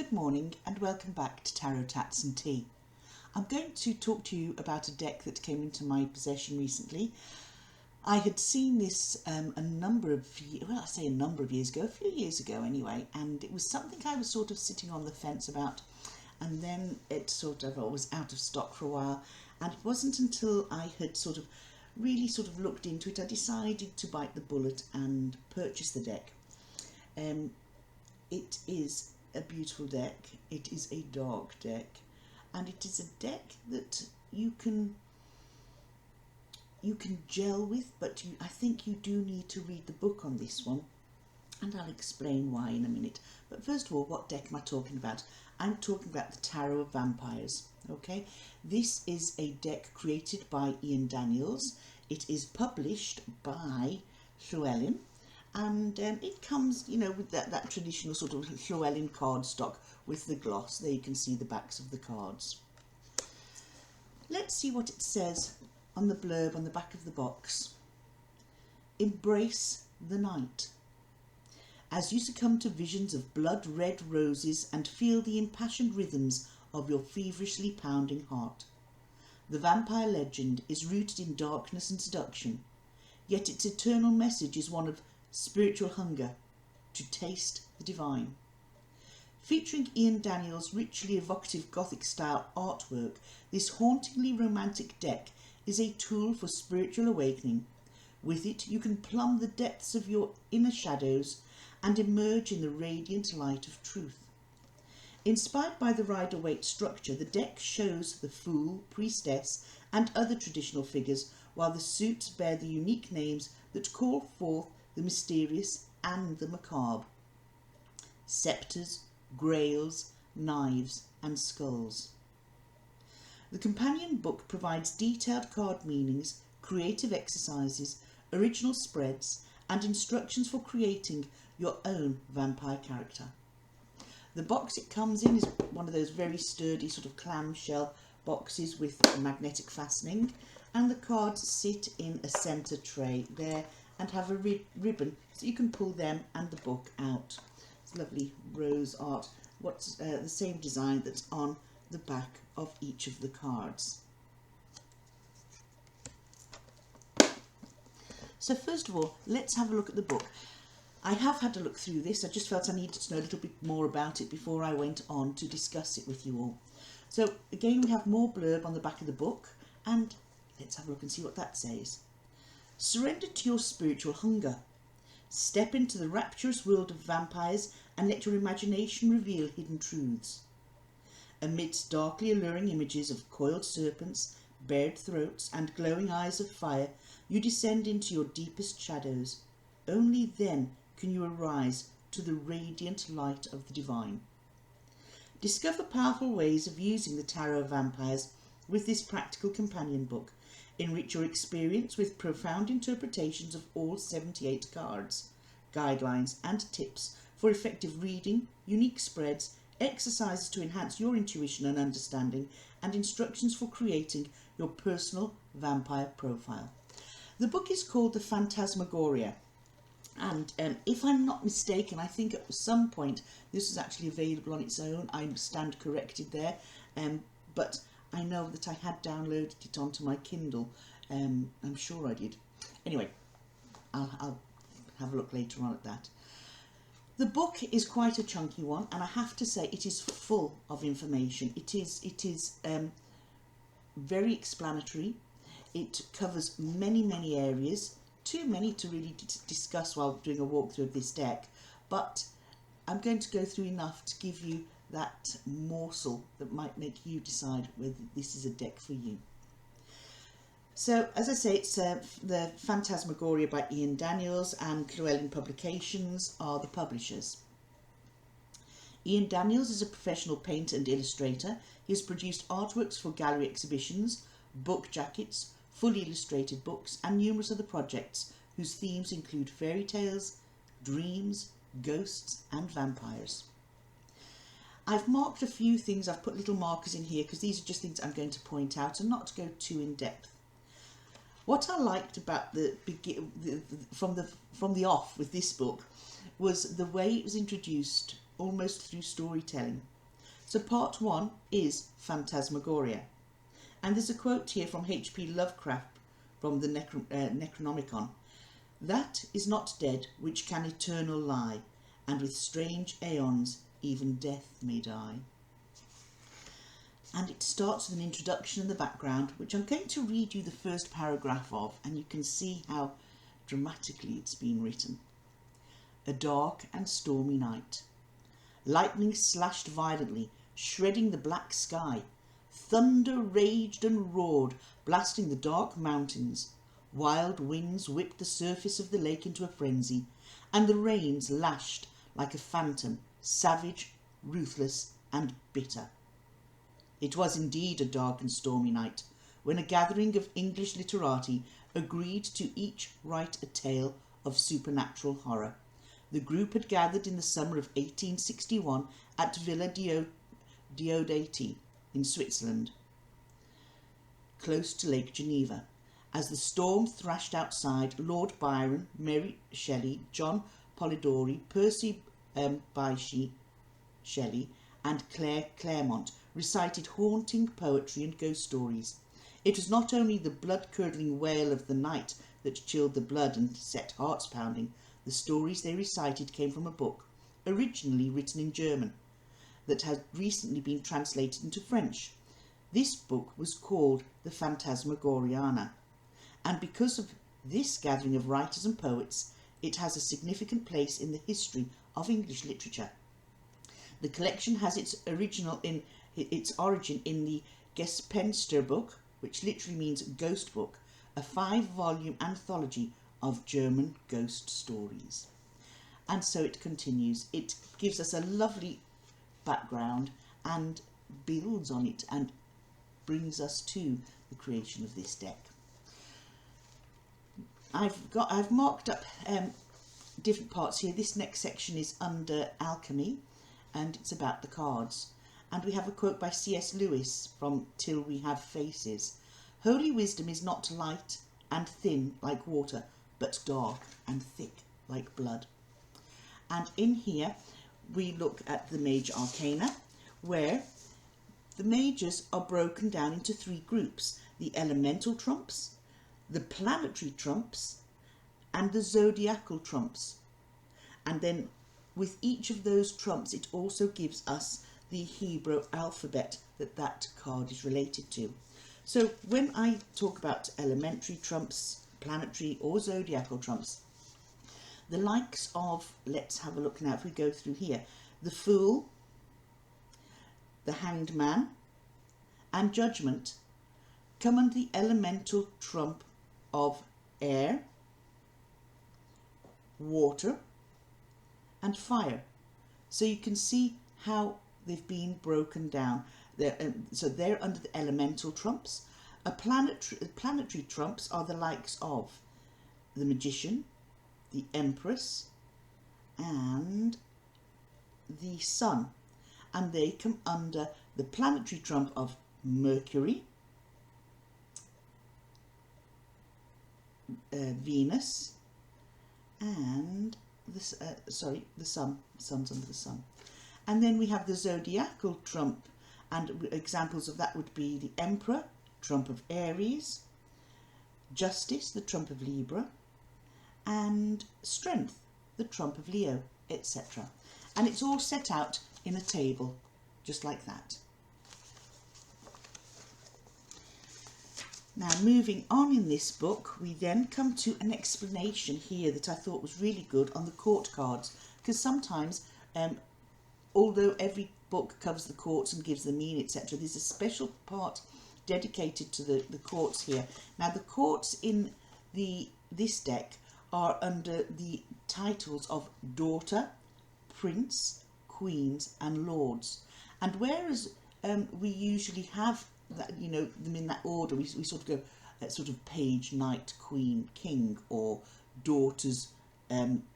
Good morning and welcome back to Tarot Tats and Tea. I'm going to talk to you about a deck that came into my possession recently. I had seen this a number of years ago, a few years ago anyway, and it was something I was sort of sitting on the fence about, and then it was out of stock for a while, and it wasn't until I had really looked into it I decided to bite the bullet and purchase the deck. It is a beautiful deck. It is a dark deck, and it is a deck that you can gel with, but I think you do need to read the book on this one, and I'll explain why in a minute. But first of all, what deck am I talking about? I'm talking about the Tarot of Vampires. Okay, this is a deck created by Ian Daniels. It is published by Llewellyn. And it comes, with that traditional sort of Llewellyn cardstock with the gloss. There you can see the backs of the cards. Let's see what it says on the blurb on the back of the box. Embrace the night. As you succumb to visions of blood-red roses and feel the impassioned rhythms of your feverishly pounding heart. The vampire legend is rooted in darkness and seduction, yet its eternal message is one of spiritual hunger, to taste the divine. Featuring Ian Daniels' richly evocative Gothic style artwork, this hauntingly romantic deck is a tool for spiritual awakening. With it, you can plumb the depths of your inner shadows and emerge in the radiant light of truth. Inspired by the Rider-Waite structure, the deck shows the Fool, Priestess and other traditional figures, while the suits bear the unique names that call forth the mysterious and the macabre. Sceptres, grails, knives and skulls. The companion book provides detailed card meanings, creative exercises, original spreads and instructions for creating your own vampire character. The box it comes in is one of those very sturdy sort of clamshell boxes with magnetic fastening, and the cards sit in a centre tray there and have a ribbon so you can pull them and the book out. It's lovely rose art. What's the same design that's on the back of each of the cards. So first of all, let's have a look at the book. I have had a look through this. I just felt I needed to know a little bit more about it before I went on to discuss it with you all. So again, we have more blurb on the back of the book, and let's have a look and see what that says. Surrender to your spiritual hunger. Step into the rapturous world of vampires and let your imagination reveal hidden truths. Amidst darkly alluring images of coiled serpents, bared throats and glowing eyes of fire, you descend into your deepest shadows. Only then can you arise to the radiant light of the divine. Discover powerful ways of using the Tarot of Vampires with this practical companion book. Enrich your experience with profound interpretations of all 78 cards, guidelines and tips for effective reading, unique spreads, exercises to enhance your intuition and understanding, and instructions for creating your personal vampire profile. The book is called The Phantasmagoria, and if I'm not mistaken, I think at some point this was actually available on its own. I stand corrected there, but I know that I had downloaded it onto my Kindle. I'm sure I did. Anyway, I'll have a look later on at that. The book is quite a chunky one, and I have to say it is full of information. It is very explanatory. It covers many areas, too many to really discuss while doing a walkthrough of this deck, but I'm going to go through enough to give you that morsel that might make you decide whether this is a deck for you. So, as I say, it's the Phantasmagoria by Ian Daniels, and Llewellyn Publications are the publishers. Ian Daniels is a professional painter and illustrator. He has produced artworks for gallery exhibitions, book jackets, fully illustrated books, and numerous other projects whose themes include fairy tales, dreams, ghosts, and vampires. I've marked a few things. I've put little markers in here because these are just things I'm going to point out and not to go too in depth. What I liked about from the off with this book was the way it was introduced almost through storytelling. So part 1 is Phantasmagoria. And there's a quote here from H.P. Lovecraft from the Necronomicon. That is not dead which can eternal lie, and with strange aeons even death may die. And it starts with an introduction in the background, which I'm going to read you the first paragraph of, and you can see how dramatically it's been written. A dark and stormy night. Lightning slashed violently, shredding the black sky. Thunder raged and roared, blasting the dark mountains. Wild winds whipped the surface of the lake into a frenzy, and the rains lashed like a phantom, savage, ruthless, and bitter. It was indeed a dark and stormy night, when a gathering of English literati agreed to each write a tale of supernatural horror. The group had gathered in the summer of 1861 at Villa Diodati in Switzerland, close to Lake Geneva. As the storm thrashed outside, Lord Byron, Mary Shelley, John Polidori, Percy Bysshe Shelley, and Claire Claremont recited haunting poetry and ghost stories. It was not only the blood-curdling wail of the night that chilled the blood and set hearts pounding. The stories they recited came from a book, originally written in German, that had recently been translated into French. This book was called the Phantasmagoriana, and because of this gathering of writers and poets, it has a significant place in the history of English literature. The collection has its origin in the Gespenster book, which literally means ghost book, a 5-volume anthology of German ghost stories. And so it continues. It gives us a lovely background and builds on it and brings us to the creation of this deck. I've marked up different parts here. This next section is under alchemy, and it's about the cards. And we have a quote by C.S. Lewis from Till We Have Faces. Holy wisdom is not light and thin like water, but dark and thick like blood. And in here we look at the Mage Arcana, where the mages are broken down into 3 groups: the elemental trumps, the planetary trumps, and the zodiacal trumps. And then with each of those trumps, it also gives us the Hebrew alphabet that card is related to. So when I talk about elementary trumps, planetary or zodiacal trumps, the likes of, let's have a look now if we go through here, the Fool, the Hanged Man, and Judgment come under the elemental trump of air, water, and fire. So you can see how they've been broken down. So they're under the elemental trumps. Planetary trumps are the likes of the Magician, the Empress, and the Sun. And they come under the planetary trump of Mercury, Venus, and the Sun. The Sun's under the Sun. And then we have the zodiacal trump, and examples of that would be the Emperor, trump of Aries, Justice, the trump of Libra, and Strength, the trump of Leo, etc. And it's all set out in a table, just like that. Now, moving on in this book, we then come to an explanation here that I thought was really good on the court cards, because sometimes, although every book covers the courts and gives the mean, etc., there's a special part dedicated to the courts here. Now, the courts in this deck are under the titles of Daughter, Prince, Queens, and Lords. And whereas we usually have that, you know, them in that order, we sort of go sort of page, knight, queen, king, or daughters,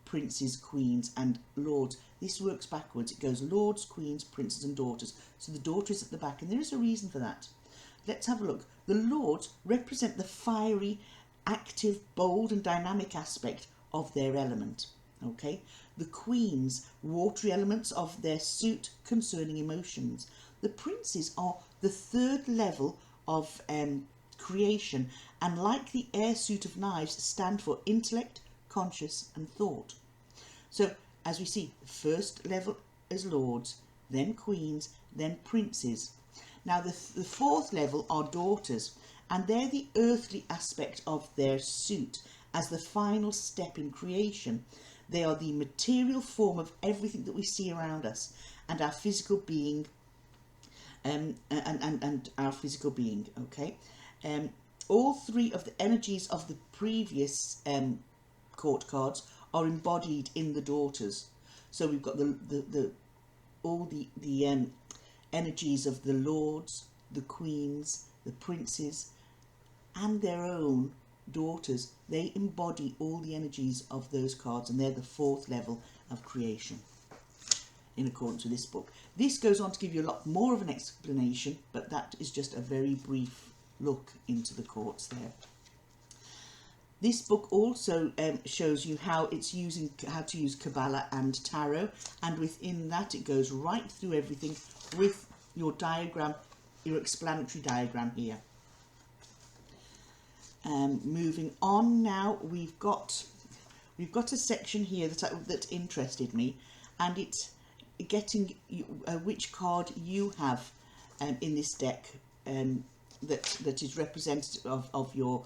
princes, queens, and lords. This works backwards. It goes lords, queens, princes, and daughters. So the daughter is at the back, and there is a reason for that. Let's have a look. The lords represent the fiery, active, bold, and dynamic aspect of their element. Okay, the queens, watery elements of their suit concerning emotions. The princes are the third level of creation, and like the air suit of knives, stand for intellect, conscious and thought. So as we see, first level is lords, then queens, then princes. Now the fourth level are daughters, and they're the earthly aspect of their suit as the final step in creation. They are the material form of everything that we see around us and our physical being, and our physical being. Okay, all three of the energies of the previous court cards are embodied in the daughters. So we've got all the energies of the lords, the queens, the princes, and their own daughters. They embody all the energies of those cards, and they're the fourth level of creation in accordance with this book. This goes on to give you a lot more of an explanation, but that is just a very brief look into the courts there. This book also shows you how to use Kabbalah and Tarot, and within that it goes right through everything with your diagram, your explanatory diagram here. Moving on now, we've got a section here that interested me, and it's getting which card you have in this deck that is representative of your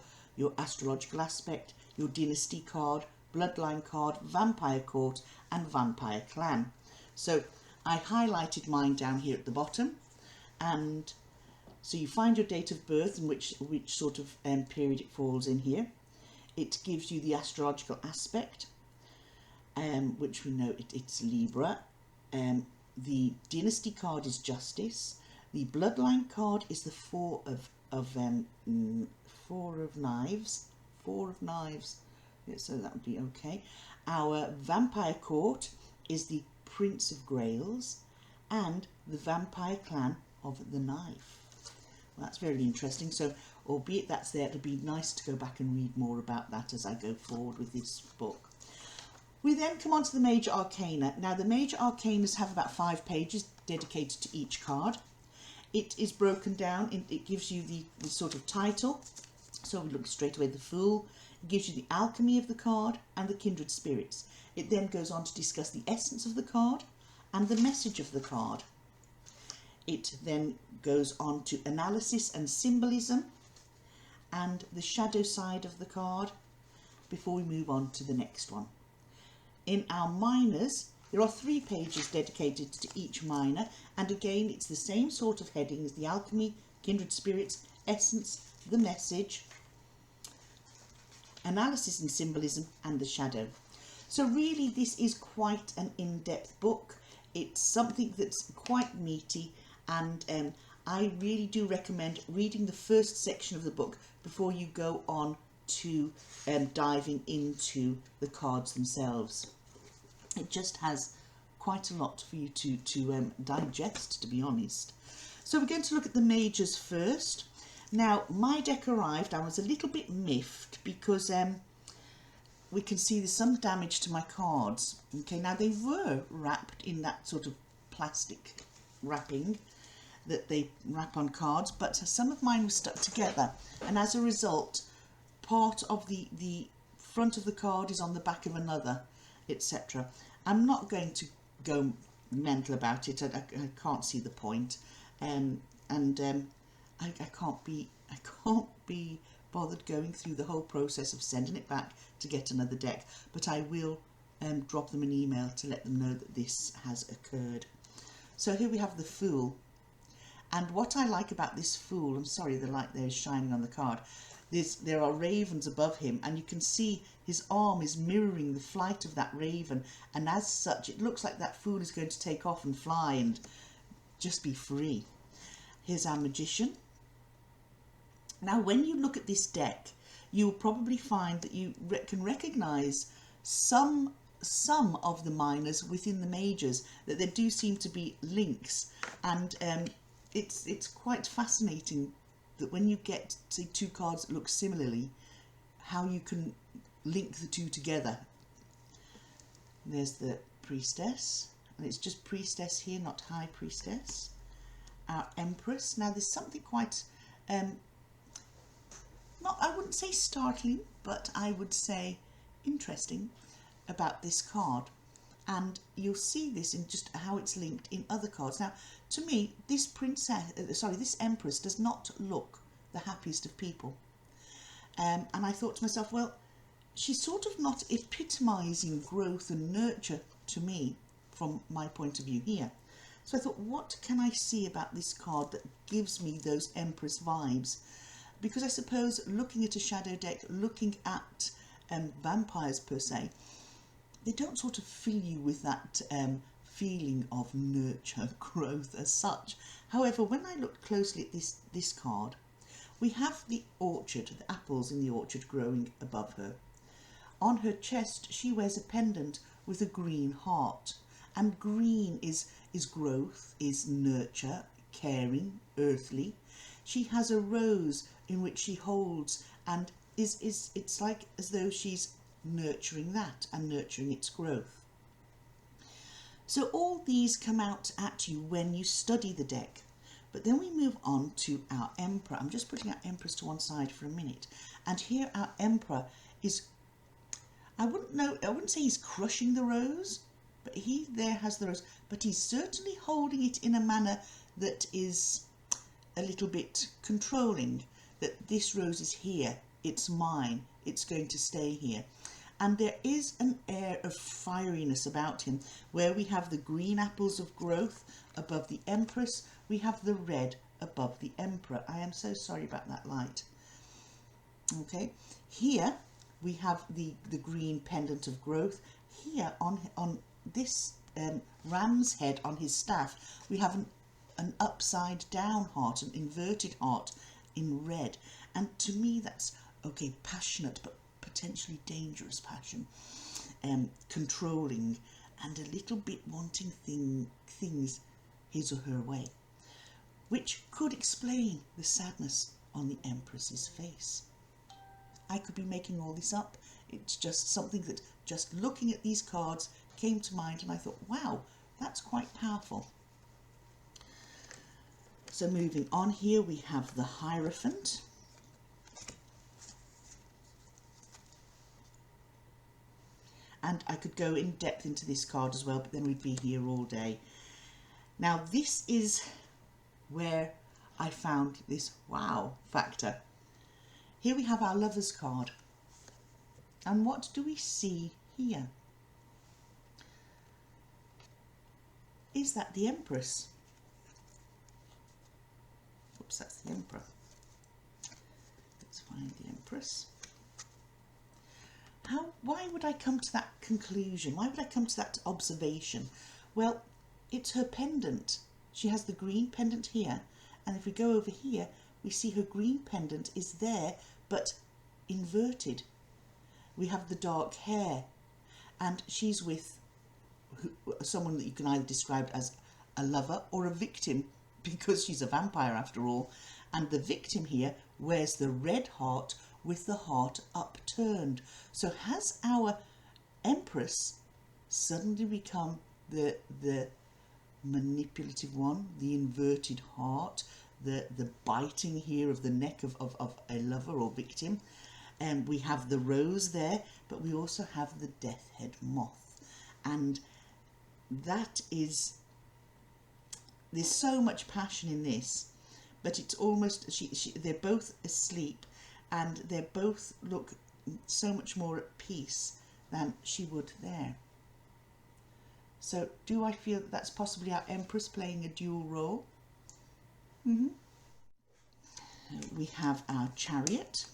astrological aspect, your dynasty card, bloodline card, vampire court and vampire clan. So I highlighted mine down here at the bottom, and so you find your date of birth and which sort of period it falls in here. It gives you the astrological aspect, which we know it's Libra. The dynasty card is justice. The bloodline card is the four of knives. Yeah, so that would be okay. Our vampire court is the Prince of Grails, and the vampire clan of the knife. Well, that's very interesting. So, albeit that's there, it'll be nice to go back and read more about that as I go forward with this book. We then come on to the major arcana. Now, the major arcanas have about 5 pages dedicated to each card. It is broken down, it gives you the sort of title. So we look straight away, the Fool. It gives you the alchemy of the card and the kindred spirits. It then goes on to discuss the essence of the card and the message of the card. It then goes on to analysis and symbolism and the shadow side of the card before we move on to the next one. In our minors, there are 3 pages dedicated to each minor, and again it's the same sort of heading as the alchemy, kindred spirits, essence, the message, analysis and symbolism, and the shadow. So really this is quite an in-depth book. It's something that's quite meaty, and I really do recommend reading the first section of the book before you go on to diving into the cards themselves. It just has quite a lot for you to digest, to be honest. So we're going to look at the majors first. Now, my deck arrived, I was a little bit miffed because we can see there's some damage to my cards. Okay, now they were wrapped in that sort of plastic wrapping that they wrap on cards, but some of mine were stuck together, and as a result, part of the front of the card is on the back of another, etc. I'm not going to go mental about it. I can't see the point, I can't be bothered going through the whole process of sending it back to get another deck, but I will drop them an email to let them know that this has occurred. So here we have the Fool, and what I like about this Fool, I'm sorry the light there is shining on the card, there are ravens above him, and you can see his arm is mirroring the flight of that raven, and as such it looks like that Fool is going to take off and fly and just be free. Here's our Magician. Now when you look at this deck, you'll probably find that you can recognise some of the minors within the majors, that there do seem to be links, and it's quite fascinating that when you get to 2 cards that look similarly, how you can link the 2 together. There's the priestess, and it's just priestess here, not high priestess. Our empress. Now there's something quite, not, I wouldn't say startling, but I would say interesting about this card. And you'll see this in just how it's linked in other cards. Now, to me, this this empress does not look the happiest of people. And I thought to myself, well, she's sort of not epitomising growth and nurture to me from my point of view here. So I thought, what can I see about this card that gives me those empress vibes? Because I suppose looking at a shadow deck, looking at vampires per se, they don't sort of fill you with that feeling of nurture, growth as such. However, when I looked closely at this card, we have the orchard, the apples in the orchard growing above her. On her chest, she wears a pendant with a green heart. And green is growth, is nurture, caring, earthly. She has a rose in which she holds, and it's like as though she's nurturing that and nurturing its growth. So all these come out at you when you study the deck. But then we move on to our Emperor. I'm just putting our Empress to one side for a minute. And here our Emperor is, I wouldn't say he's crushing the rose, but he there has the rose, but he's certainly holding it in a manner that is a little bit controlling, that this rose is here, it's mine, it's going to stay here. And there is an air of fieriness about him, where we have the green apples of growth above the Empress, we have the red above the Emperor. I am so sorry about that light. Okay, here we have the green pendant of growth. Here on this ram's head on his staff, we have an upside down heart, an inverted heart in red. And to me that's, okay, passionate, but potentially dangerous passion, controlling, and a little bit wanting things his or her way, which could explain the sadness on the Empress's face. I could be making all this up. It's just something that, just looking at these cards, came to mind, and I thought, wow, that's quite powerful. So moving on, here we have the Hierophant. And I could go in depth into this card as well, but then we'd be here all day. Now this is where I found this wow factor. Here we have our Lovers card. And what do we see here? Is that the Empress? Oops, that's the Emperor. Let's find the Empress. Why would I come to that conclusion? Why would I come to that observation? Well, it's her pendant. She has the green pendant here, and if we go over here, we see her green pendant is there, but inverted. We have the dark hair, and she's with someone that you can either describe as a lover or a victim, because she's a vampire after all. And the victim here wears the red heart with the heart upturned. So has our Empress suddenly become the manipulative one, the inverted heart, the biting here of the neck of a lover or victim? And we have the rose there, but we also have the death head moth. And that is, there's so much passion in this, but it's almost, they're both asleep, and they both look so much more at peace than she would there. So do I feel that that's possibly our Empress playing a dual role? We have our Chariot.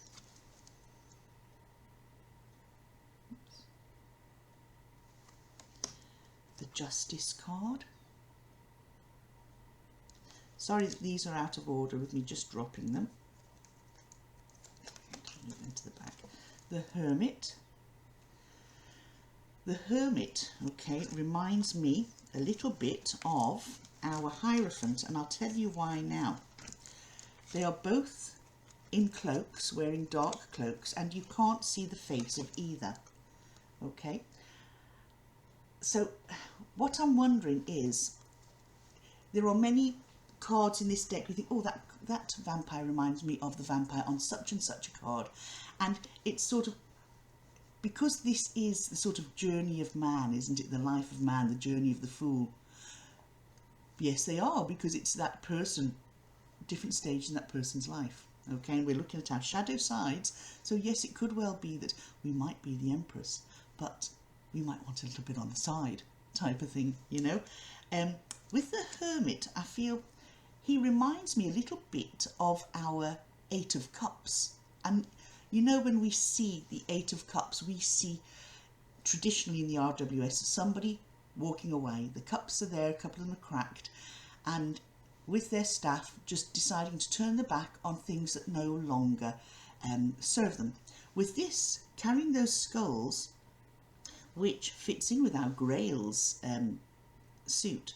The Justice card. Sorry that these are out of order with me just dropping them. Move into the back. The Hermit. The Hermit, okay, reminds me a little bit of our Hierophant, and I'll tell you why now. They are both in cloaks, wearing dark cloaks, and you can't see the face of either, okay? So what I'm wondering is, there are many cards in this deck. We think, oh, that vampire reminds me of the vampire on such and such a card. And it's sort of, because this is the sort of journey of man, isn't it? The life of man, the journey of the fool. Yes, they are, because it's that person, different stage in that person's life. Okay, and we're looking at our shadow sides. So yes, it could well be that we might be the Empress, but we might want a little bit on the side type of thing, you know. With the Hermit, I feel he reminds me a little bit of our Eight of Cups. And you know, when we see the Eight of Cups, we see traditionally in the RWS somebody walking away. The cups are there, a couple of them are cracked, and with their staff just deciding to turn their back on things that no longer serve them. With this, carrying those skulls, which fits in with our Grail's suit,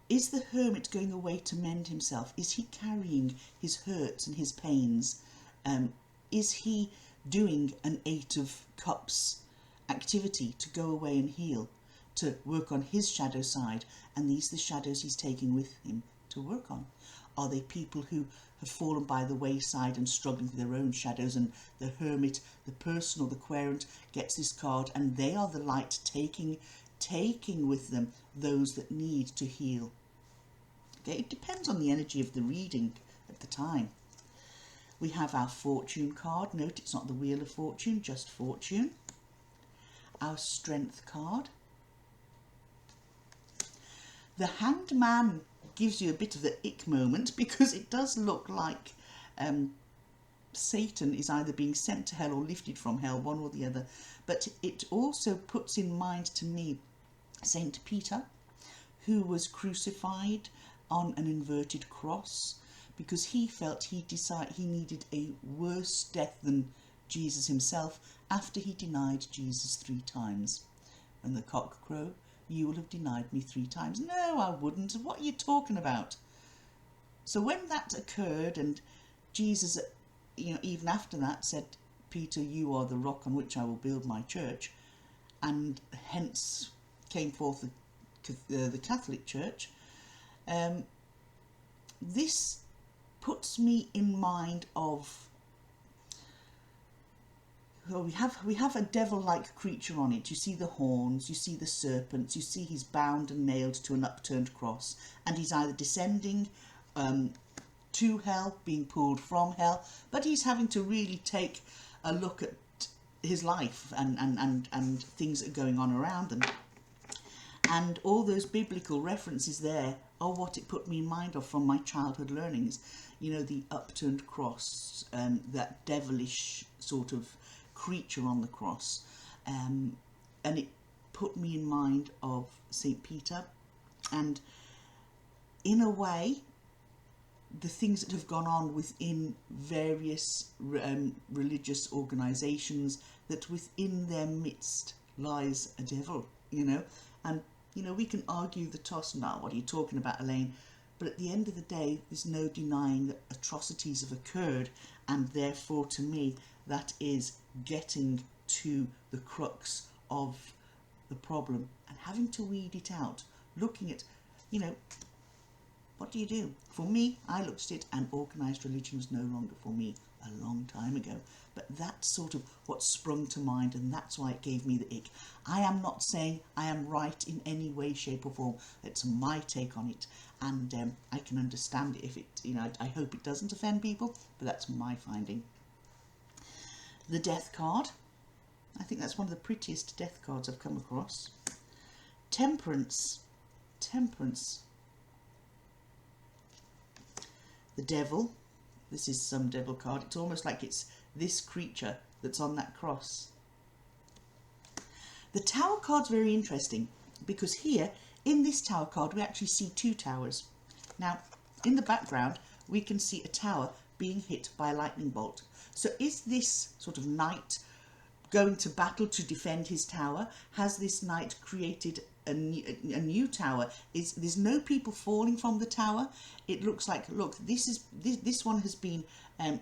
is the Hermit going away to mend himself? Is he carrying his hurts and his pains? Is he doing an Eight of Cups activity to go away and heal, to work on his shadow side? And these are the shadows he's taking with him to work on. Are they people who have fallen by the wayside and struggling with their own shadows, and the Hermit, the person or the querent, gets this card, and they are the light, taking with them those that need to heal? Okay, it depends on the energy of the reading at the time. We have our Fortune card. Note it's not the Wheel of Fortune, just Fortune. Our Strength card. The Hanged Man gives you a bit of the ick moment, because it does look like Satan is either being sent to hell or lifted from hell, one or the other. But it also puts in mind to me Saint Peter, who was crucified on an inverted cross because he felt he needed a worse death than Jesus himself after he denied Jesus 3 times. When the cock crow, you will have denied me 3 times. No, I wouldn't. What are you talking about? So when that occurred, and Jesus, even after that said, Peter, you are the rock on which I will build my church, and hence came forth the Catholic Church, this puts me in mind of, well, we have a devil-like creature on it. You see the horns, you see the serpents, you see he's bound and nailed to an upturned cross, and he's either descending to hell, being pulled from hell, but he's having to really take a look at his life and things that are going on around them. And all those biblical references there are what it put me in mind of from my childhood learnings. You know, the upturned cross, that devilish sort of creature on the cross. And it put me in mind of St. Peter. And in a way, the things that have gone on within various religious organisations, that within their midst lies a devil, And, we can argue the toss, now, what are you talking about, Elaine? But at the end of the day, there's no denying that atrocities have occurred, and therefore, to me, that is getting to the crux of the problem and having to weed it out, looking at, what do you do? For me, I looked at it, and organised religion was no longer for me a long time ago. But that's sort of what sprung to mind, and that's why it gave me the ick. I am not saying I am right in any way, shape or form. It's my take on it, and I can understand it if it, I hope it doesn't offend people, but that's my finding. The Death card. I think that's one of the prettiest death cards I've come across. Temperance. Temperance. The Devil. This is some devil card. It's almost like it's this creature that's on that cross. The Tower card's very interesting, because here, in this Tower card, we actually see 2 towers. Now, in the background, we can see a tower being hit by a lightning bolt. So is this sort of knight going to battle to defend his tower? Has this knight created a new tower? There's no people falling from the tower. It looks like, look, this one has been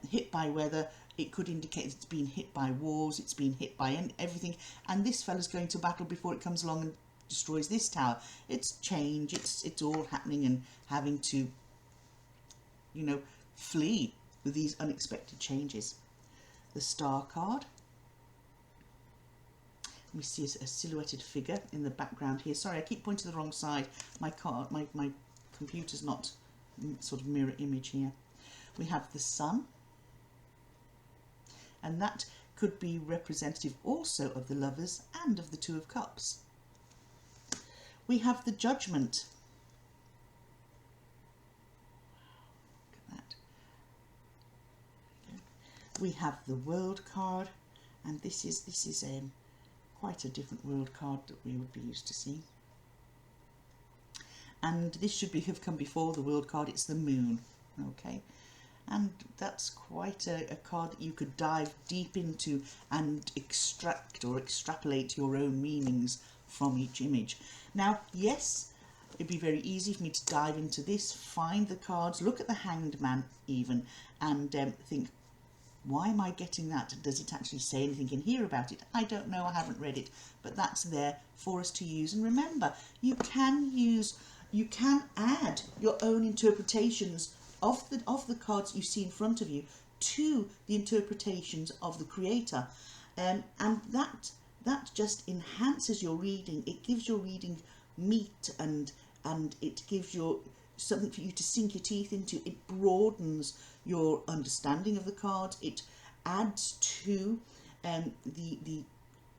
hit by weather, It could indicate that it's been hit by wars, it's been hit by everything, and this fella's going to battle before it comes along and destroys this tower. It's change, it's all happening and having to, you know, flee with these unexpected changes. The Star card. We see a silhouetted figure in the background here. Sorry, I keep pointing to the wrong side. My computer's not sort of mirror image here. We have the Sun, and that could be representative also of the Lovers and of the Two of Cups. We have the Judgment. Look at that. We have the World card, and this is quite a different world card that we would be used to seeing. And this should have come before the World card. It's the Moon, okay? And that's quite a card that you could dive deep into and extract or extrapolate your own meanings from each image. Now, yes, it'd be very easy for me to dive into this, find the cards, look at the Hanged Man even, and think, why am I getting that? Does it actually say anything in here about it? I don't know, I haven't read it, but that's there for us to use. And remember, you can add your own interpretations of the cards you see in front of you to the interpretations of the creator, and that just enhances your reading. It gives your reading meat, and it gives you something for you to sink your teeth into. It broadens your understanding of the cards. It adds to the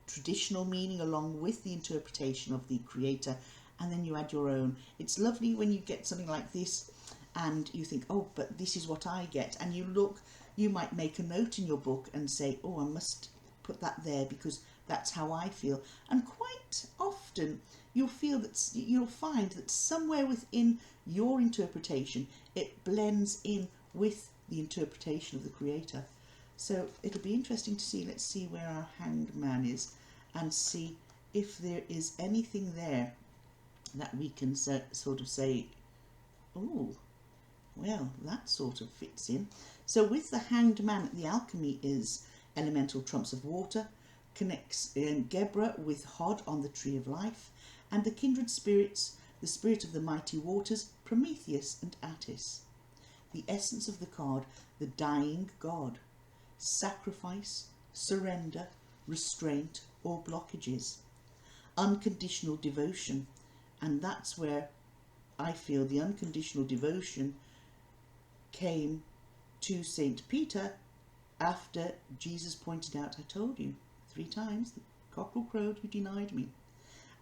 traditional meaning along with the interpretation of the creator, and then you add your own. It's lovely when you get something like this and you think, oh, but this is what I get, and you might make a note in your book and say, oh, I must put that there because that's how I feel. And quite often you'll find that somewhere within your interpretation it blends in with the interpretation of the creator. So it'll be interesting to see. Let's see where our Hanged Man is and see if there is anything there that we can sort of say, oh, well, that sort of fits in. So with the Hanged Man, the alchemy is elemental trumps of water, connects Gebra with Hod on the Tree of Life, and the kindred spirits, the spirit of the mighty waters, Prometheus and Attis. The essence of the card, the dying god, sacrifice, surrender, restraint or blockages, unconditional devotion, and that's where I feel the unconditional devotion came to Saint Peter after Jesus pointed out, I told you 3 times, the cockerel crowed, you denied me.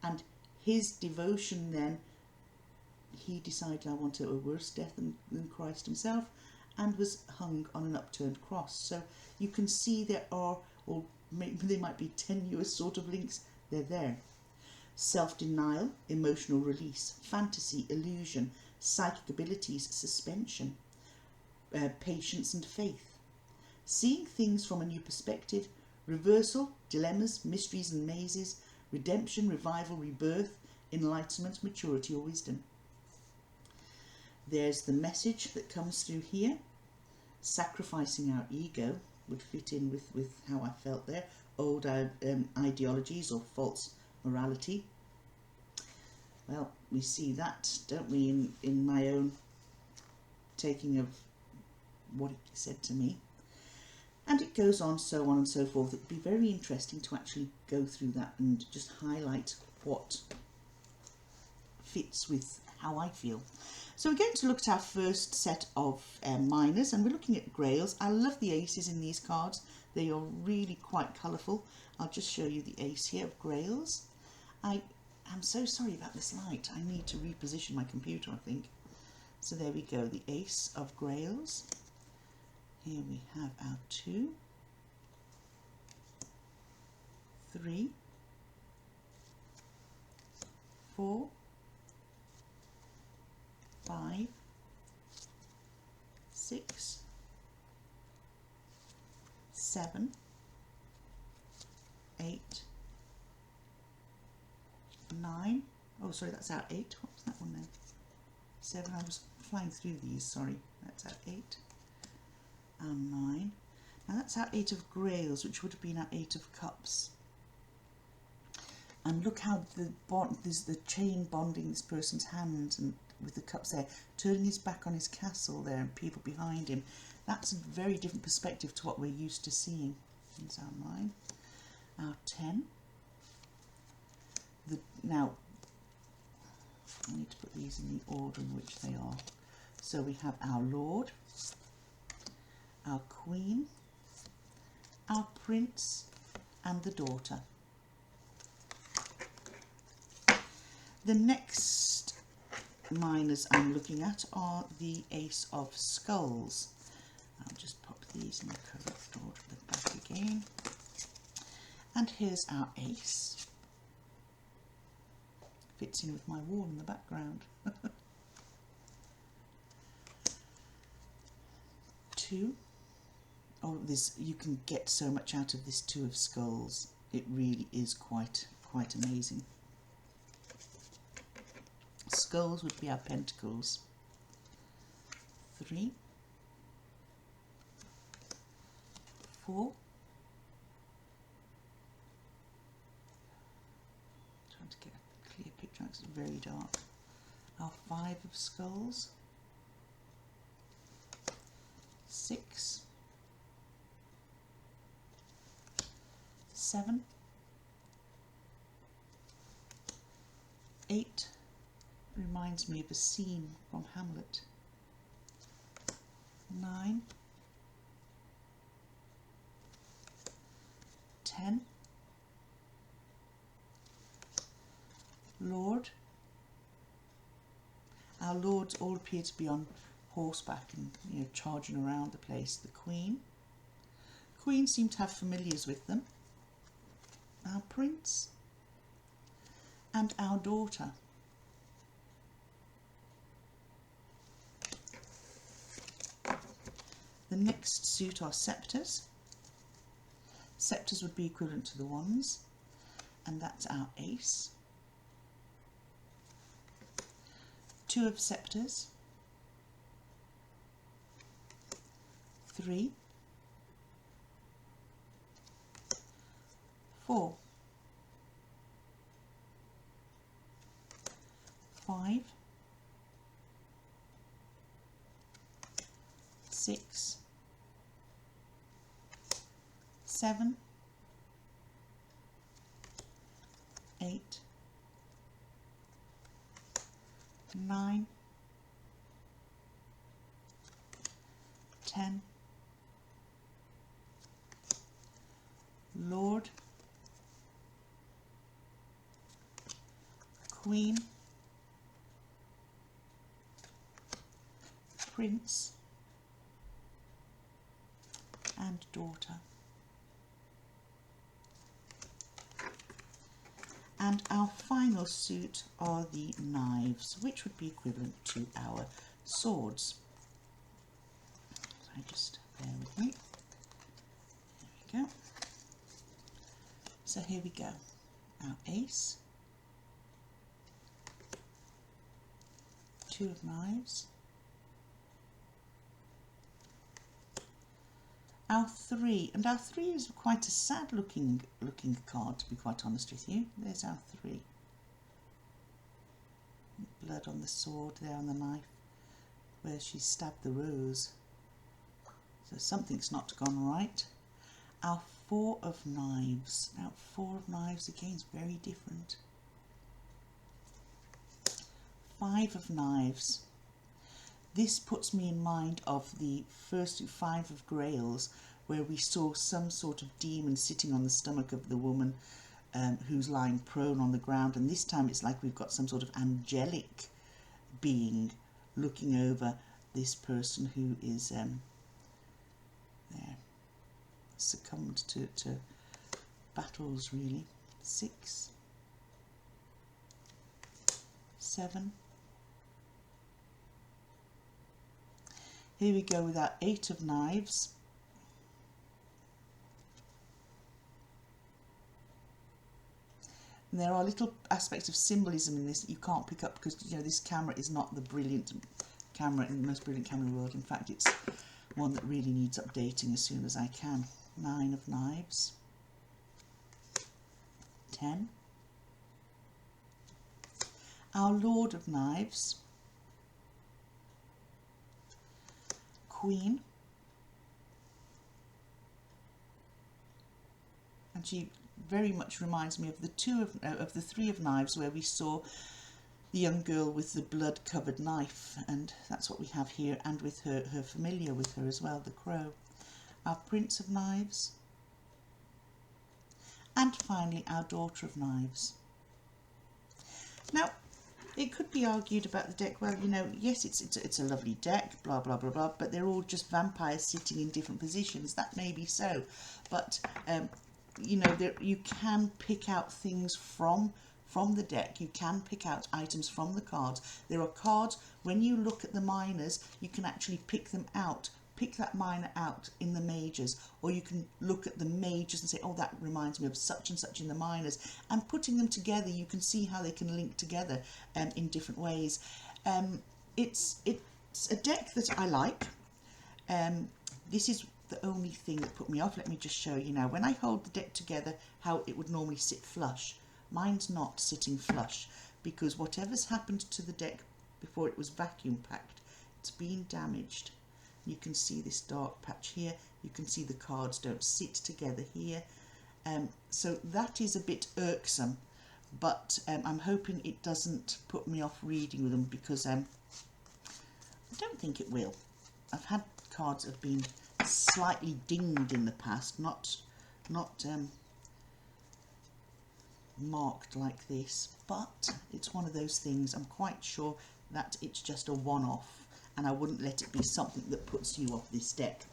And his devotion then, he decided, I want a worse death than Christ himself, and was hung on an upturned cross. So you can see there are, or maybe they might be tenuous sort of links, they're there. Self-denial, emotional release, fantasy, illusion, psychic abilities, suspension, patience and faith, seeing things from a new perspective, reversal, dilemmas, mysteries and mazes, redemption, revival, rebirth, enlightenment, maturity or wisdom. There's the message that comes through here. Sacrificing our ego would fit in with how I felt there. Old ideologies or false morality. Well, we see that, don't we, in my own taking of what it said to me. And it goes on, so on and so forth. It would be very interesting to actually go through that and just highlight what fits with how I feel. So we're going to look at our first set of minors, and we're looking at grails. I love the aces in these cards. They are really quite colourful. I'll just show you the ace here of grails. I'm so sorry about this light. I need to reposition my computer, I think. So there we go, the ace of grails. Here we have our 2, 3, 4, 5, 6, 7, 8, 9. Oh, sorry, that's our 8. What was that one then? 7. I was flying through these, sorry. That's our 8 and 9. And that's our 8 of Grails, which would have been our 8 of Cups. And look how there's the chain bonding this person's hand and with the cups there, turning his back on his castle there and people behind him. That's a very different perspective to what we're used to seeing. Here's our 9. Our 10. Now, I need to put these in the order in which they are. So we have our Lord, our Queen, our Prince, and the Daughter. The next minors I'm looking at are the Ace of Skulls. I'll just pop these in the correct order at the back again. And here's our Ace. Fits in with my wall in the background. 2. Oh, you can get so much out of this 2 of Skulls. It really is quite amazing. Skulls would be our Pentacles. 3, 4, trying to get a clear picture, it's very dark. Our 5 of Skulls. 6, 7, 8. Reminds me of a scene from Hamlet. 9, 10, Lord. Our lords all appear to be on horseback and charging around the place. The Queen. Queen seem to have familiars with them. Our Prince and our Daughter. The next suit are sceptres. Sceptres would be equivalent to the wands, and that's our Ace. 2 of sceptres. 3, 4, 5, 6, 7, 8, 9, 10, Lord, Queen, Prince, and Daughter. And our final suit are the knives, which would be equivalent to our swords. So just bear with me. There we go. So here we go. Our Ace, 2 of knives, our 3, and our 3 is quite a sad looking card, to be quite honest with you. There's our 3. Blood on the sword there, on the knife, where she stabbed the rose. So something's not gone right. Our 4 of knives. Now 4 of knives again is very different. 5 of knives. This puts me in mind of the first 5 of Grails, where we saw some sort of demon sitting on the stomach of the woman who's lying prone on the ground, and this time it's like we've got some sort of angelic being looking over this person who is there, succumbed to battles really. 6, 7. Here we go with our 8 of knives. And there are little aspects of symbolism in this that you can't pick up because this camera is not the brilliant camera, in the most brilliant camera in the world. In fact, it's one that really needs updating as soon as I can. 9 of knives, 10, our Lord of Knives, Queen, and she very much reminds me of the the 3 of Knives, where we saw the young girl with the blood covered knife, and that's what we have here, and with her familiar with her as well, the Crow. Our Prince of Knives, and finally our Daughter of Knives. Now, it could be argued about the deck, well, you know, yes, it's a lovely deck, blah, blah, blah, blah, but they're all just vampires sitting in different positions. That may be so, but, you know, you can pick out things from the deck. You can pick out items from the cards. There are cards, when you look at the minors, you can actually pick them out. Pick that minor out in the majors, or you can look at the majors and say, oh, that reminds me of such and such in the minors, and putting them together you can see how they can link together in different ways. It's a deck that I like. This is the only thing that put me off. Let me just show you now. When I hold the deck together, how it would normally sit flush. Mine's not sitting flush, because whatever's happened to the deck before it was vacuum packed, it's been damaged. You can see this dark patch here. You can see the cards don't sit together here. So that is a bit irksome, but I'm hoping it doesn't put me off reading them, because I don't think it will. I've had cards that have been slightly dinged in the past, not marked like this, but it's one of those things. I'm quite sure that it's just a one-off, and I wouldn't let it be something that puts you off this deck.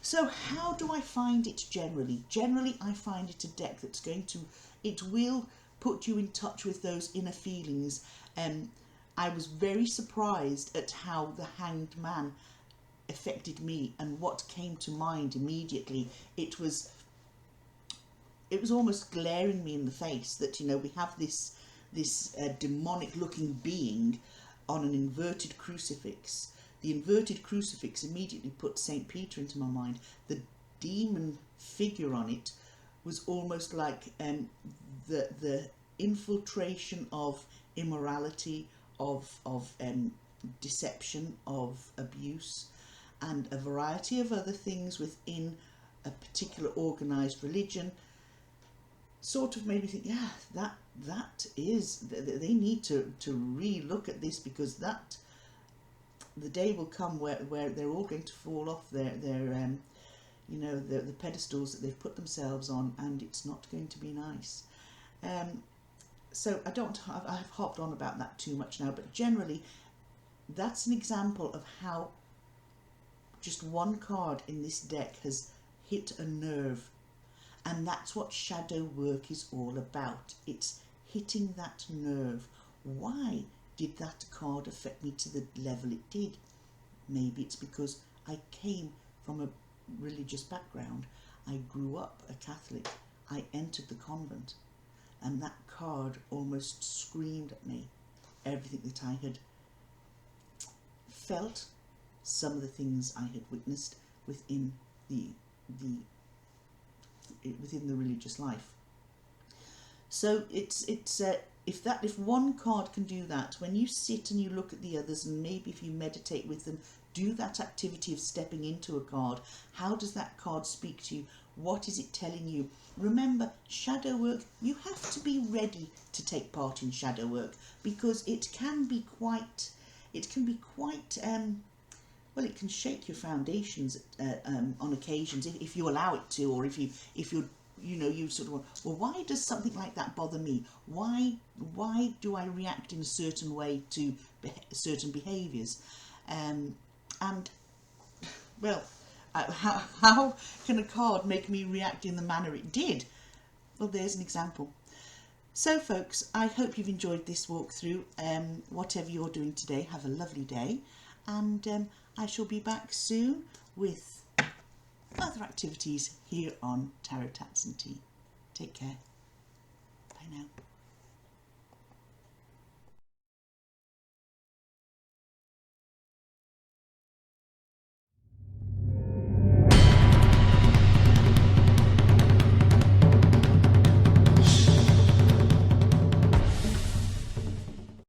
So how do I find it generally? Generally, I find it a deck that's it will put you in touch with those inner feelings. I was very surprised at how the Hanged Man affected me, and what came to mind immediately. It was almost glaring me in the face that, you know, we have this demonic looking being on an inverted crucifix. The inverted crucifix immediately put St. Peter into my mind. The demon figure on it was almost like the infiltration of immorality, of deception, of abuse, and a variety of other things within a particular organised religion. Sort of made me think, yeah, that is, they need to re-look at this, because the day will come where they're all going to fall off their you know, the pedestals that they've put themselves on, and it's not going to be nice. So I've hopped on about that too much now, but generally that's an example of how just one card in this deck has hit a nerve. And that's what shadow work is all about. It's hitting that nerve. Why did that card affect me to the level it did? Maybe it's because I came from a religious background. I grew up a Catholic. I entered the convent. And that card almost screamed at me everything that I had felt, some of the things I had witnessed within the religious life. So if one card can do that, when you sit and you look at the others, and maybe if you meditate with them, do that activity of stepping into a card. How does that card speak to you? What is it telling you? Remember, shadow work, you have to be ready to take part in shadow work, because it can be quite well, it can shake your foundations on occasions if you allow it to, or if you're you know, you sort of, well, why does something like that bother me? Why do I react in a certain way to certain behaviours? And well, how can a card make me react in the manner it did? Well, there's an example. So folks, I hope you've enjoyed this walkthrough. Whatever you're doing today, have a lovely day, and I shall be back soon with other activities here on Tarot Tats and Tea. Take care. Bye now.